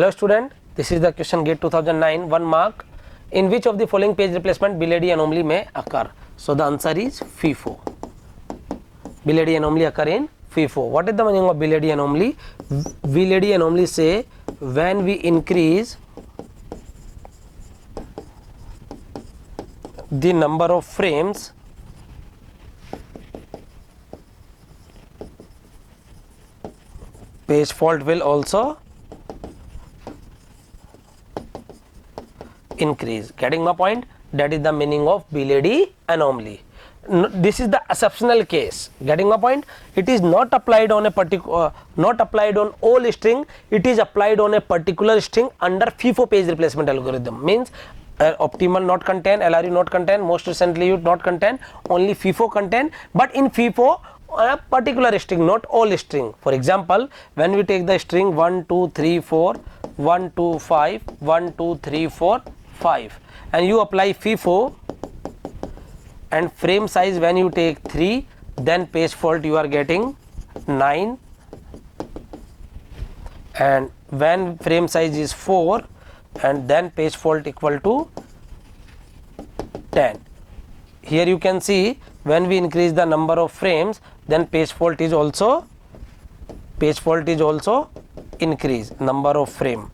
Hello student, this is the question GATE 2009, 1 mark. In which of the following page replacement Bill-AD anomaly may occur? So the answer is FIFO. Bill-AD anomaly occur in FIFO. What is the meaning of Bill-AD anomaly? Bill-AD anomaly say when we increase the number of frames page fault will also increase. Getting my point? That is the meaning of Bill-AD anomaly. This is the exceptional case. Getting my point? It is not applied on a particular, not applied on all string. It is applied on a particular string under FIFO page replacement algorithm. Means optimal not contain, LRU not contain, most recently used not contain, only FIFO contain. But in FIFO, a particular string, not all string. For example, when we take the string 1 2 3 4 1 2 5 1 2 3 4 5 and you apply FIFO and frame size when you take 3, then page fault you are getting 9, and when frame size is 4 and then page fault equal to 10. Here you can see when we increase the number of frames, then page fault is also increase number of frame.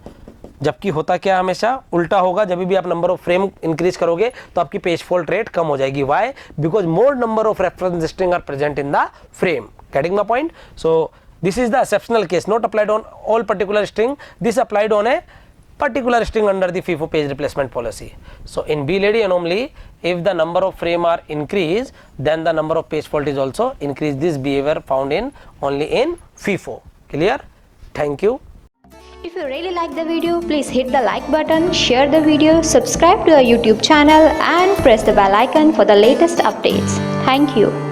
जबकि होता क्या हमेशा उल्टा होगा, जब भी आप number of frame increase करोगे तो आपकी पेज फॉल्ट रेट कम हो जाएगी. Why? Because more number of reference string are present in the frame. Getting my point? So this is the exceptional case, not applied on all particular string. This applied on a particular string under the FIFO page replacement policy. So in Bill-AD anomaly, if the number of frame are increased, then the number of page fault is also increased. This behavior found in only in FIFO. Clear? Thank you. If you really like the video, please hit the like button, share the video, subscribe to our YouTube channel and press the bell icon for the latest updates. Thank you.